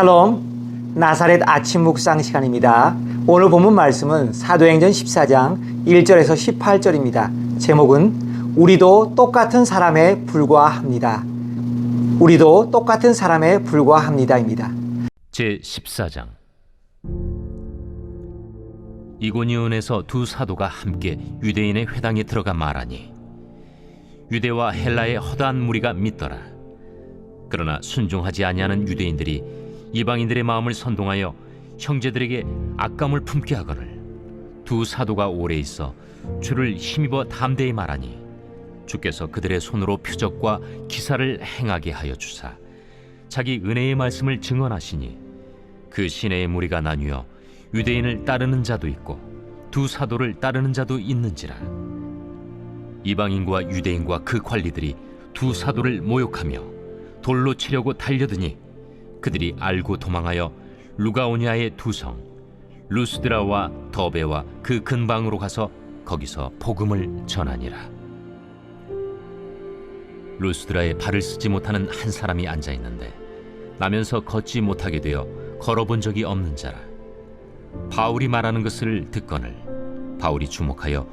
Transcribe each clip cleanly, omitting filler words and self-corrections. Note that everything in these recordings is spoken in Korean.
샬롬, 나사렛 아침 묵상 시간입니다. 오늘 본문 말씀은 사도행전 14장 1절에서 18절입니다. 제목은 우리도 똑같은 사람에 불과합니다. 우리도 똑같은 사람에 불과합니다입니다. 제14장. 이고니온에서 두 사도가 함께 유대인의 회당에 들어가 말하니 유대와 헬라의 허다한 무리가 믿더라. 그러나 순종하지 아니하는 유대인들이 이방인들의 마음을 선동하여 형제들에게 악감을 품게 하거늘 두 사도가 오래 있어 주를 힘입어 담대히 말하니 주께서 그들의 손으로 표적과 기사를 행하게 하여 주사 자기 은혜의 말씀을 증언하시니 그 시내의 무리가 나뉘어 유대인을 따르는 자도 있고 두 사도를 따르는 자도 있는지라. 이방인과 유대인과 그 관리들이 두 사도를 모욕하며 돌로 치려고 달려드니 그들이 알고 도망하여 루가오냐의 두 성 루스드라와 더베와 그 근방으로 가서 거기서 복음을 전하니라. 루스드라에 발을 쓰지 못하는 한 사람이 앉아 있는데 나면서 걷지 못하게 되어 걸어본 적이 없는 자라. 바울이 말하는 것을 듣거늘 바울이 주목하여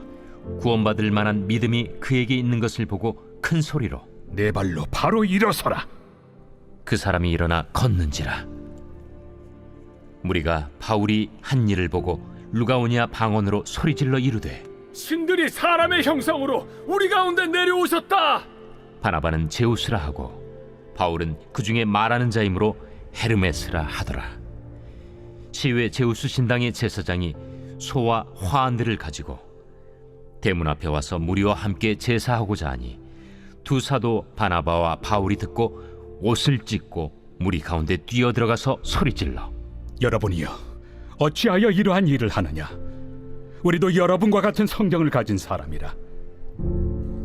구원받을 만한 믿음이 그에게 있는 것을 보고 큰 소리로 내 발로 바로 일어서라. 그 사람이 일어나 걷는지라. 무리가 바울이 한 일을 보고 루가오냐 방언으로 소리질러 이르되 신들이 사람의 형상으로 우리 가운데 내려오셨다. 바나바는 제우스라 하고 바울은 그 중에 말하는 자이므로 헤르메스라 하더라. 시외 제우스 신당의 제사장이 소와 화환들을 가지고 대문 앞에 와서 무리와 함께 제사하고자 하니 두 사도 바나바와 바울이 듣고 옷을 찢고 무리 가운데 뛰어들어가서 소리질러 여러분이여, 어찌하여 이러한 일을 하느냐? 우리도 여러분과 같은 성경을 가진 사람이라.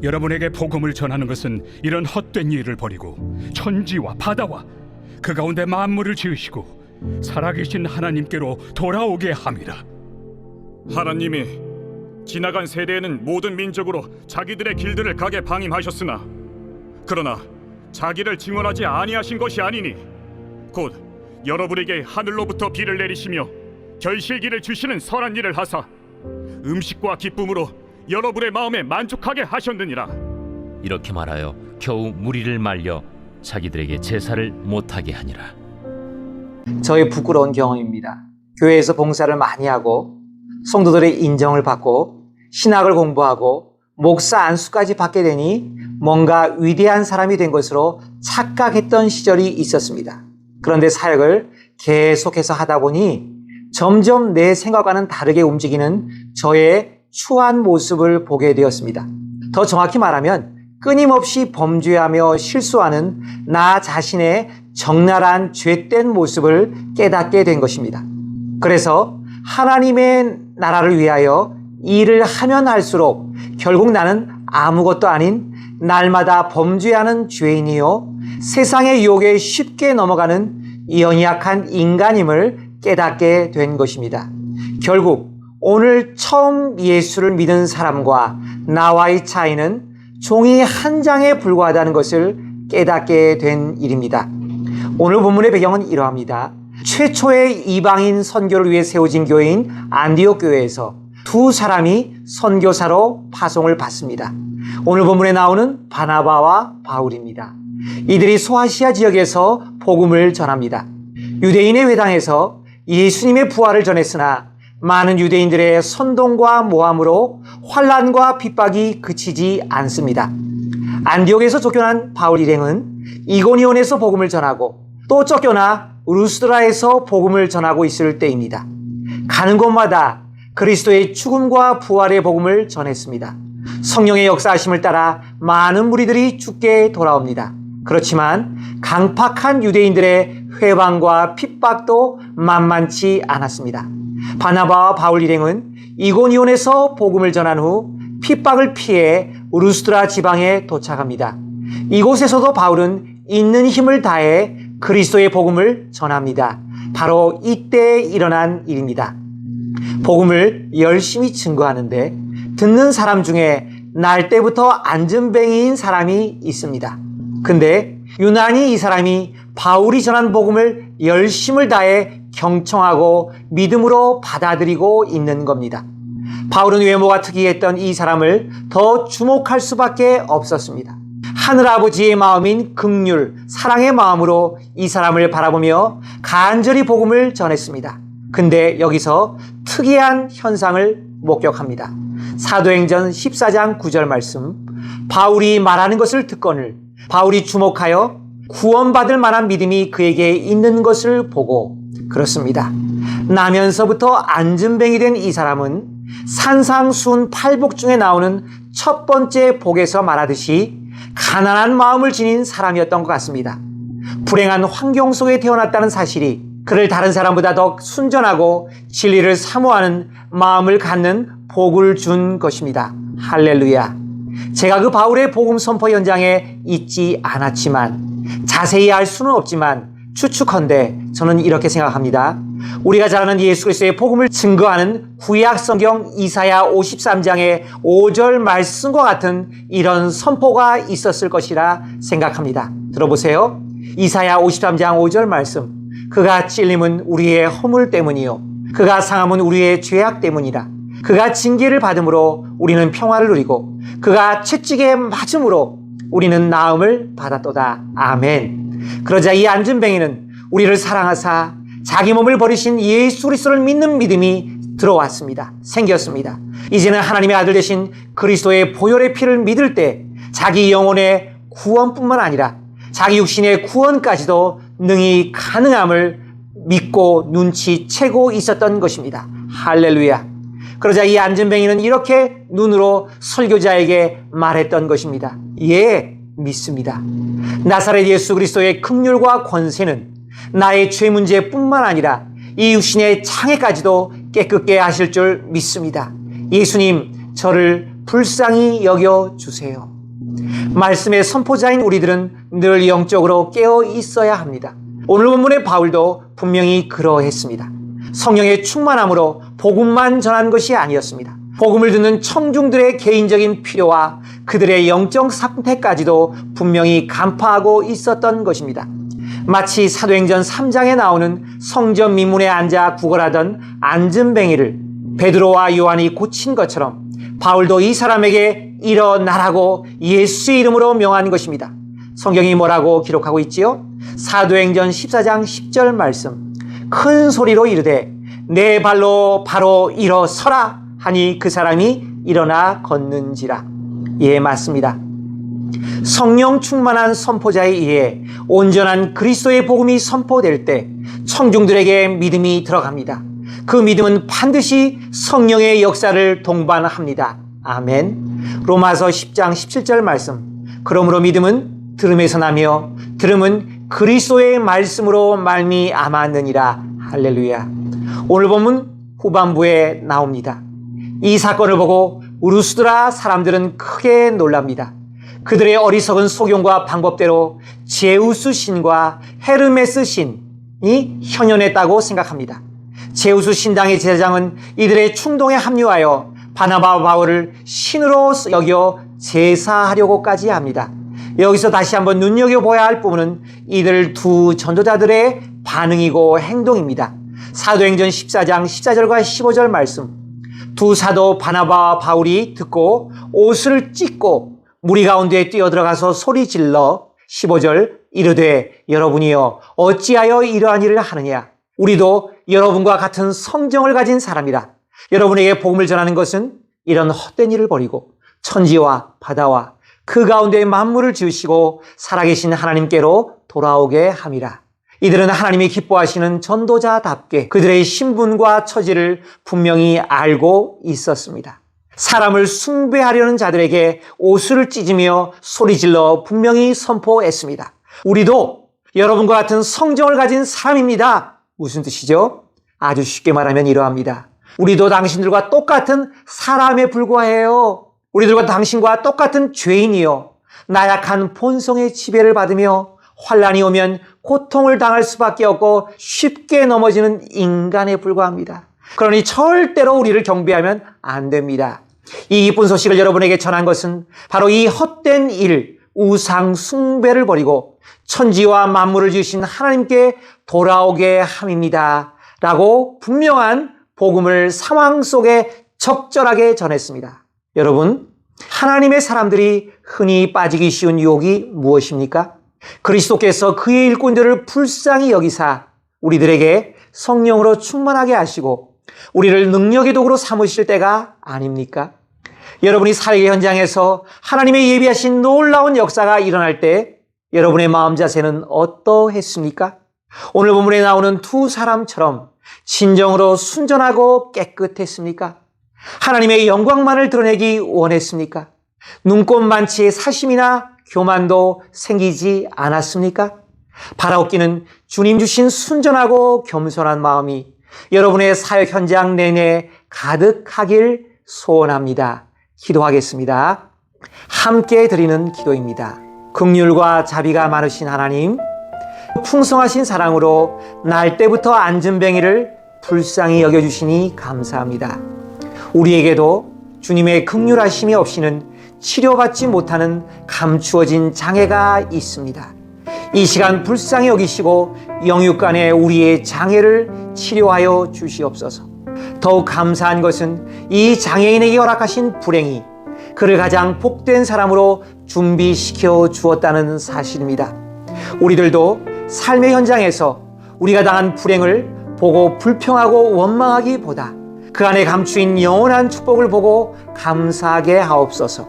여러분에게 복음을 전하는 것은 이런 헛된 일을 버리고 천지와 바다와 그 가운데 만물을 지으시고 살아계신 하나님께로 돌아오게 함이라. 하나님이 지나간 세대에는 모든 민족으로 자기들의 길들을 가게 방임하셨으나 그러나 자기를 증언하지 아니하신 것이 아니니 곧 여러분에게 하늘로부터 비를 내리시며 결실기를 주시는 선한 일을 하사 음식과 기쁨으로 여러분의 마음에 만족하게 하셨느니라. 이렇게 말하여 겨우 무리를 말려 자기들에게 제사를 못하게 하니라. 저의 부끄러운 경험입니다. 교회에서 봉사를 많이 하고 성도들의 인정을 받고 신학을 공부하고 목사 안수까지 받게 되니 뭔가 위대한 사람이 된 것으로 착각했던 시절이 있었습니다. 그런데 사역을 계속해서 하다 보니 점점 내 생각과는 다르게 움직이는 저의 추한 모습을 보게 되었습니다. 더 정확히 말하면 끊임없이 범죄하며 실수하는 나 자신의 적나라한 죄된 모습을 깨닫게 된 것입니다. 그래서 하나님의 나라를 위하여 일을 하면 할수록 결국 나는 아무것도 아닌 날마다 범죄하는 죄인이요 세상의 유혹에 쉽게 넘어가는 연약한 인간임을 깨닫게 된 것입니다. 결국 오늘 처음 예수를 믿은 사람과 나와의 차이는 종이 한 장에 불과하다는 것을 깨닫게 된 일입니다. 오늘 본문의 배경은 이러합니다. 최초의 이방인 선교를 위해 세워진 교회인 안디옥 교회에서 두 사람이 선교사로 파송을 받습니다. 오늘 본문에 나오는 바나바와 바울입니다. 이들이 소아시아 지역에서 복음을 전합니다. 유대인의 회당에서 예수님의 부활을 전했으나 많은 유대인들의 선동과 모함으로 환난과 핍박이 그치지 않습니다. 안디옥에서 쫓겨난 바울 일행은 이고니온에서 복음을 전하고 또 쫓겨나 루스드라에서 복음을 전하고 있을 때입니다. 가는 곳마다 그리스도의 죽음과 부활의 복음을 전했습니다. 성령의 역사하심을 따라 많은 무리들이 죽게 돌아옵니다. 그렇지만 강팍한 유대인들의 회방과 핍박도 만만치 않았습니다. 바나바와 바울 일행은 이고니온에서 복음을 전한 후 핍박을 피해 루스드라 지방에 도착합니다. 이곳에서도 바울은 있는 힘을 다해 그리스도의 복음을 전합니다. 바로 이때 일어난 일입니다. 복음을 열심히 증거하는데 듣는 사람 중에 날 때부터 안전뱅이인 사람이 있습니다. 근데 유난히 이 사람이 바울이 전한 복음을 열심을 다해 경청하고 믿음으로 받아들이고 있는 겁니다. 바울은 외모가 특이했던 이 사람을 더 주목할 수밖에 없었습니다. 하늘아버지의 마음인 긍휼, 사랑의 마음으로 이 사람을 바라보며 간절히 복음을 전했습니다. 근데 여기서 특이한 현상을 목격합니다. 사도행전 14장 9절 말씀, 바울이 말하는 것을 듣거늘 바울이 주목하여 구원받을 만한 믿음이 그에게 있는 것을 보고, 그렇습니다. 나면서부터 안진뱅이 된 이 사람은 산상수훈 8복 중에 나오는 첫 번째 복에서 말하듯이 가난한 마음을 지닌 사람이었던 것 같습니다. 불행한 환경 속에 태어났다는 사실이 그를 다른 사람보다 더 순전하고 진리를 사모하는 마음을 갖는 복을 준 것입니다. 할렐루야. 제가 그 바울의 복음 선포 현장에 있지 않았지만, 자세히 알 수는 없지만 추측컨대 저는 이렇게 생각합니다. 우리가 잘 아는 예수 그리스도의 복음을 증거하는 구약 성경 이사야 53장의 5절 말씀과 같은 이런 선포가 있었을 것이라 생각합니다. 들어보세요. 이사야 53장 5절 말씀, 그가 찔림은 우리의 허물 때문이요 그가 상함은 우리의 죄악 때문이라. 그가 징계를 받음으로 우리는 평화를 누리고 그가 채찍에 맞음으로 우리는 나음을 받았도다. 아멘. 그러자 이 안진뱅이는 우리를 사랑하사 자기 몸을 버리신 예수 그리스도를 믿는 믿음이 들어왔습니다. 생겼습니다. 이제는 하나님의 아들 되신 그리스도의 보혈의 피를 믿을 때 자기 영혼의 구원뿐만 아니라 자기 육신의 구원까지도 능히 가능함을 믿고 눈치채고 있었던 것입니다. 할렐루야. 그러자 이 안진뱅이는 이렇게 눈으로 설교자에게 말했던 것입니다. 예, 믿습니다. 나사렛 예수 그리스도의 긍휼과 권세는 나의 죄 문제뿐만 아니라 이 육신의 장애까지도 깨끗게 하실 줄 믿습니다. 예수님, 저를 불쌍히 여겨주세요. 말씀의 선포자인 우리들은 늘 영적으로 깨어 있어야 합니다. 오늘 본문의 바울도 분명히 그러했습니다. 성령의 충만함으로 복음만 전한 것이 아니었습니다. 복음을 듣는 청중들의 개인적인 필요와 그들의 영적 상태까지도 분명히 간파하고 있었던 것입니다. 마치 사도행전 3장에 나오는 성전 민문에 앉아 구걸하던 안진뱅이를 베드로와 요한이 고친 것처럼 바울도 이 사람에게 일어나라고 예수의 이름으로 명한 것입니다. 성경이 뭐라고 기록하고 있지요? 사도행전 14장 10절 말씀, 큰 소리로 이르되 내 발로 바로 일어서라 하니 그 사람이 일어나 걷는지라. 예, 맞습니다. 성령 충만한 선포자에 의해 온전한 그리스도의 복음이 선포될 때 청중들에게 믿음이 들어갑니다. 그 믿음은 반드시 성령의 역사를 동반합니다. 아멘. 로마서 10장 17절 말씀, 그러므로 믿음은 들음에서 나며 들음은 그리스도의 말씀으로 말미암았느니라. 할렐루야. 오늘 본문 후반부에 나옵니다. 이 사건을 보고 우르스드라 사람들은 크게 놀랍니다. 그들의 어리석은 속용과 방법대로 제우스 신과 헤르메스 신이 현현했다고 생각합니다. 제우스 신당의 제사장은 이들의 충동에 합류하여 바나바와 바울을 신으로 여겨 제사하려고까지 합니다. 여기서 다시 한번 눈여겨봐야 할 부분은 이들 두 전도자들의 반응이고 행동입니다. 사도행전 14장 14절과 15절 말씀, 두 사도 바나바와 바울이 듣고 옷을 찢고 무리 가운데에 뛰어들어가서 소리질러 15절 이르되 여러분이여 어찌하여 이러한 일을 하느냐. 우리도 여러분과 같은 성정을 가진 사람이라. 여러분에게 복음을 전하는 것은 이런 헛된 일을 버리고 천지와 바다와 그 가운데 만물을 지으시고 살아계신 하나님께로 돌아오게 함이라. 이들은 하나님이 기뻐하시는 전도자답게 그들의 신분과 처지를 분명히 알고 있었습니다. 사람을 숭배하려는 자들에게 옷을 찢으며 소리질러 분명히 선포했습니다. 우리도 여러분과 같은 성정을 가진 사람입니다. 무슨 뜻이죠? 아주 쉽게 말하면 이러합니다. 우리도 당신들과 똑같은 사람에 불과해요. 우리들과 당신과 똑같은 죄인이요. 나약한 본성의 지배를 받으며 환난이 오면 고통을 당할 수밖에 없고 쉽게 넘어지는 인간에 불과합니다. 그러니 절대로 우리를 경배하면 안 됩니다. 이 기쁜 소식을 여러분에게 전한 것은 바로 이 헛된 일, 우상 숭배를 버리고 천지와 만물을 지으신 하나님께 돌아오게 함입니다. 라고 분명한 복음을 상황 속에 적절하게 전했습니다. 여러분, 하나님의 사람들이 흔히 빠지기 쉬운 유혹이 무엇입니까? 그리스도께서 그의 일꾼들을 불쌍히 여기사 우리들에게 성령으로 충만하게 하시고 우리를 능력의 도구로 삼으실 때가 아닙니까? 여러분이 사회 현장에서 하나님의 예비하신 놀라운 역사가 일어날 때 여러분의 마음 자세는 어떠했습니까? 오늘 본문에 나오는 두 사람처럼 진정으로 순전하고 깨끗했습니까? 하나님의 영광만을 드러내기 원했습니까? 눈꽃만치의 사심이나 교만도 생기지 않았습니까? 바라옵기는 주님 주신 순전하고 겸손한 마음이 여러분의 사역 현장 내내 가득하길 소원합니다. 기도하겠습니다. 함께 드리는 기도입니다. 긍휼과 자비가 많으신 하나님, 풍성하신 사랑으로 날 때부터 안전뱅이를 불쌍히 여겨주시니 감사합니다. 우리에게도 주님의 긍휼하심이 없이는 치료받지 못하는 감추어진 장애가 있습니다. 이 시간 불쌍히 여기시고 영육간의 우리의 장애를 치료하여 주시옵소서. 더욱 감사한 것은 이 장애인에게 허락하신 불행이 그를 가장 복된 사람으로 준비시켜 주었다는 사실입니다. 우리들도 삶의 현장에서 우리가 당한 불행을 보고 불평하고 원망하기보다 그 안에 감추인 영원한 축복을 보고 감사하게 하옵소서.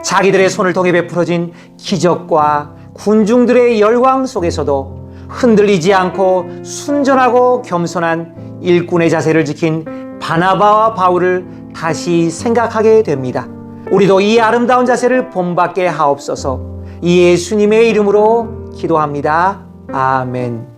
자기들의 손을 통해 베풀어진 기적과 군중들의 열광 속에서도 흔들리지 않고 순전하고 겸손한 일꾼의 자세를 지킨 바나바와 바울을 다시 생각하게 됩니다. 우리도 이 아름다운 자세를 본받게 하옵소서. 예수님의 이름으로 기도합니다. 아멘.